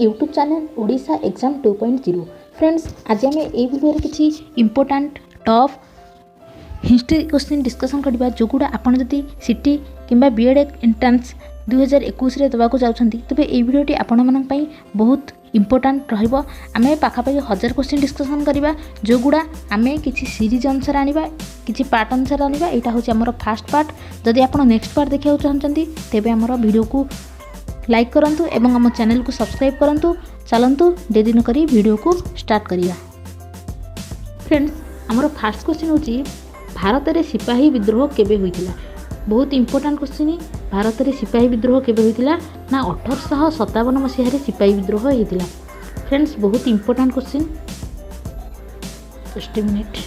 YouTube channel Odisha exam 2.0। Friends आज आम ये वीडियो किसी important tough history question discussion करवा जो गुड़ा आपड़ जदि सिटी किंबा बीएड एंट्रांस 2021 देवाक चाहते तेज ये वीडियोटी आपण मानी बहुत इंपोर्टाट रमें पाखापाखि 1000 क्वेश्चन डिस्कसन करवा जो गुड़ा आम किसी सीरीज अनुसार आने किसी पार्ट अनुसार आने यहाँ हूँ आम फास्ट पार्ट। जदि आप नेक्स्ट पार्ट देखा चाहते तेज आम वीडियो को लाइक करंतु एवं आम चैनल को सब्सक्राइब करंतु। चलंतु देरी न करी वीडियो को स्टार्ट करिया। फ्रेंड्स आमर फास्ट क्वेश्चन होची भारत रे सिपाही विद्रोह केबे होइतिला। बहुत इंपोर्टेंट क्वेश्चन। भारत रे सिपाही विद्रोह केबे होइतिला ना 1857 मसीह रे सिपाही विद्रोह होइतिला। फ्रेंड्स बहुत important question. Just minute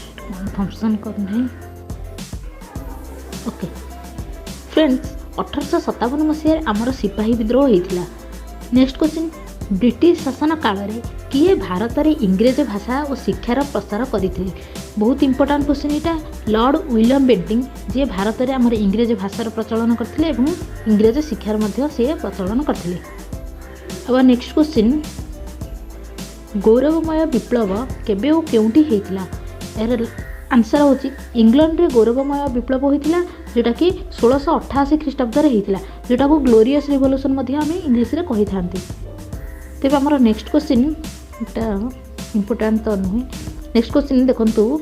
function करने ओके। फ्रेंड्स 1857 मसीह आमर सिपाही विद्रोह होइतिला। नेक्स्ट क्वेश्चन ब्रिटिश शासन काल रे किए भारत रे इंग्रेज भाषा और शिक्षार प्रसार करथिले। बहुत इंपोर्टेंट क्वेश्चन यहाँ। लॉर्ड विलियम बेंटिंग जे भारत रे आमर इंग्रेज भाषार प्रचलन करथिले एवं इंग्रेज शिक्षार मध्य से प्रचलन करथिले। अब नेक्स्ट क्वेश्चन गौरवमय विप्लव केबे और केउंठी हेतिला। यार आंसर होची इंग्लैंड रे गौरवमय विप्लव होइतिला जोटा कि 1688 ख्रीष्टाब्द रे हेतिला जोटा को ग्लोरियस रिवोल्यूशन मध्य आम इंग्लिश रे कहि थांती। तेज आमर नेक्स्ट क्वेश्चन इंपोर्टेंट तो नुहे। नेक्स्ट क्वेश्चन देखंतु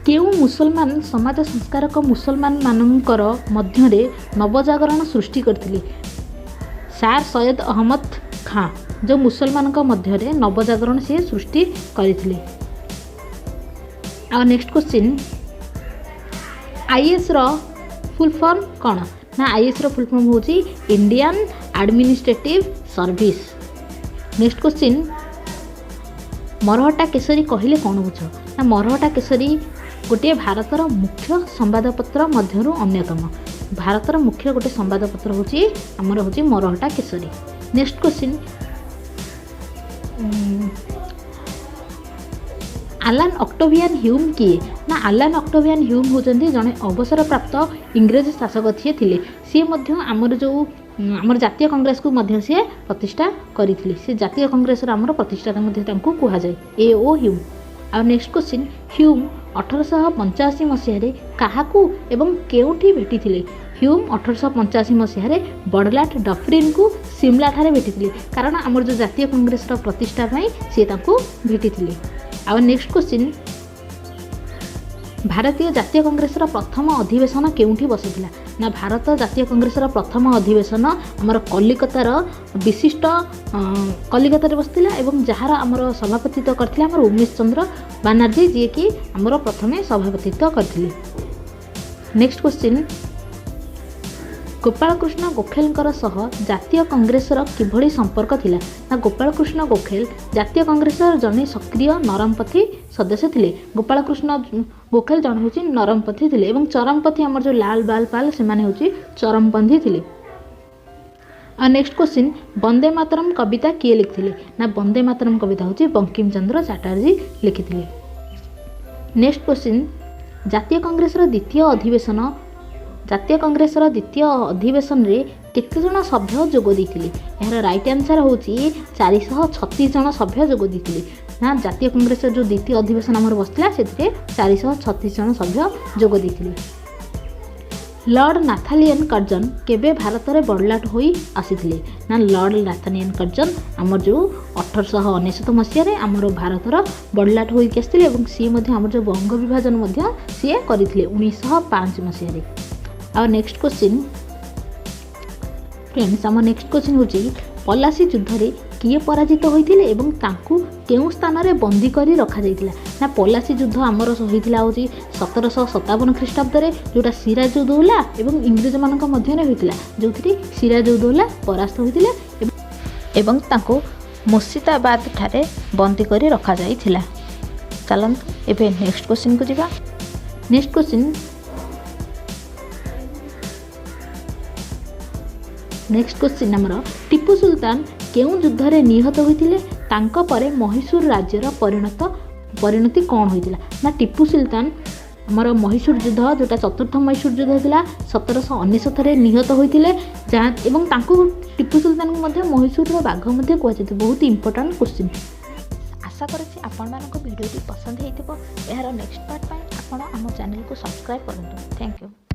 केउ मुसलमान समाज संस्कारक मुसलमान मानकर मध्य नवजागरण सृष्टि करथिले। सार सैयद अहमद खां जो मुसलमान मध्य नवजागरण से सृष्टि करथिले। आ नेक्स्ट क्वेश्चन आईएएस रो फुल फॉर्म कौन ना आईएएस रो फुल फॉर्म होची Indian administrative service. Next question Marhatta Kesari कहले कौन बुझ ना मरहट्टा केसरी गोटे भारतर मुख्य संवादपत्र मध्यरु अन्यतम। भारतर मुख्य गोटे संवादपत्र होची हमर होची Mahratta Kesari. Next question Allan Octavian Hume किए ना आलान ऑक्टेवियन ह्यूम होचंदी जने अवसर प्राप्त इंग्रेज शासक थिए। सी मध्य आमर जो आमर जातीय कांग्रेस को मध्य से प्रतिष्ठा करथिले। से जातीय कांग्रेस रो आमर प्रतिष्ठाता मध्य तांको कुहा जाय ए ओ ह्यूम। आ नेक्स्ट क्वेश्चन ह्यूम 1885 मसीह रे काहाकू एवं केउठी भेटिथिले। ह्यूम 1885 मसीह रे बडलाट डफरिन को सिमला ठारे भेटिथिले कारण आमर जो जातीय कांग्रेस रो प्रतिष्ठा पई से तांको भेटिथिले। आ नेक्स्ट क्वेश्चन भारतीय जातीय कांग्रेस प्रथम अधिवेशन केउठी बसिथिला ना भारत जातीय कांग्रेस प्रथम अधिवेशन आमर कलिकतार विशिष्ट कलिकतार बसिथिला एवं जहार आमर सभापतित्व करथिले आमर उमेश चंद्र बनर्जी जे कि आमर प्रथमे सभापतित्व करथिले। नेक्स्ट क्वेश्चन गोपालकृष्ण गोखेलकर सह जातीय कांग्रेस किभली संपर्क थिला ना गोपालकृष्ण गोखेल जातीय कांग्रेस जने सक्रिय नरमपंथी सदस्य थिले। गोपालकृष्ण गोखेल जन होची नरमपंथी थिले एवं चरमपंथी हमर जो लाल बाल पाल से माने होची चरमपंथी थिले। आ नेक्स्ट क्वेश्चन वंदे मातरम कविता किए लिखिथिले ना वंदे मातरम कविता होची बंकिम चंद्र चटर्जी लिखिथिले। नेक्स्ट क्वेश्चन जातीय कांग्रेस द्वितीय अधिवेशन जातीय कांग्रेस द्वितीय अधिवेशन रे केते जन सभ्य जोग देथिले। यार राइट आंसर होची 436 जन सभ्य जोग देथिले ना जातीय कांग्रेस जो द्वितीय अधिवेशन हमर बसला सेते 436 जन सभ्य जोग देथिले। लॉर्ड नाथानियल कर्जन केबे भारत रे बडलाट होई आसीथिले ना लॉर्ड नाथानियल कर्जन हमर जो 1899 मसीह रे हमर भारत रो बडलाट होई आसीथिले एवं सी मध्ये हमर जो बंग विभाजन मध्ये सी करिथिले 1905 मसीह रे। आ नेक्स्ट क्वेश्चन फ्रेंड्स आम नेक्स्ट क्वेश्चन होची पलासी युद्ध रे किए पराजित होइथिले एवं तांकू केउ स्थान रे बंदी करी रखा जाइथिला ना पलासी युद्ध आमर होइथिला होची 1757 ख्रीष्टाब्द रे जोटा सिराजुद्दौला एवं इंग्रेज मानक मध्य रे होइथिला जोथि सिराजुद्दौला परास्त होइथिले एवं तांको मुर्शिदाबाद ठारे बंदी करी रखा जाइथिला। चलंत एबे नेक्स्ट क्वेश्चन को जिबा। नेक्स्ट क्वेश्चन नेक्स्ट क्वेश्चन आमर टीपू सुल्तान केउ युद्ध रे निहत होइथिले तांको परे मैसूर राज्यर परिणति कौन होइथिला ना टीपू सुल्तान ଆମର ମହୀଶୂର ଯୁଦ୍ଧ ଯେଉଁଟା ଚତୁର୍ଥ ମହୀଶୂର ଯୁଦ୍ଧ ଥିଲା 1799 ନିହତ ହୋଇଥିଲେ ଯାହା ଏବଂ ତାଙ୍କୁ ଟିପୁ ସୁଲତାନଙ୍କୁ ମଧ୍ୟ ମହୀଶୂରର ବାଘ ମଧ୍ୟ କୁହାଯାଇଥାଏ। ବହୁତ ଇମ୍ପୋର୍ଟାଣ୍ଟ କ୍ୱେଶ୍ଚିନ୍। ଆଶା କରୁଛି ଆପଣମାନଙ୍କ ଭିଡ଼ିଓଟି ପସନ୍ଦ ହେଇଥିବ। ଏହାର ନେକ୍ସଟ ପାର୍ଟ ପାଇଁ ଆପଣ ଆମ ଚ୍ୟାନେଲକୁ ସବସ୍କ୍ରାଇବ୍ କରନ୍ତୁ। Thank you.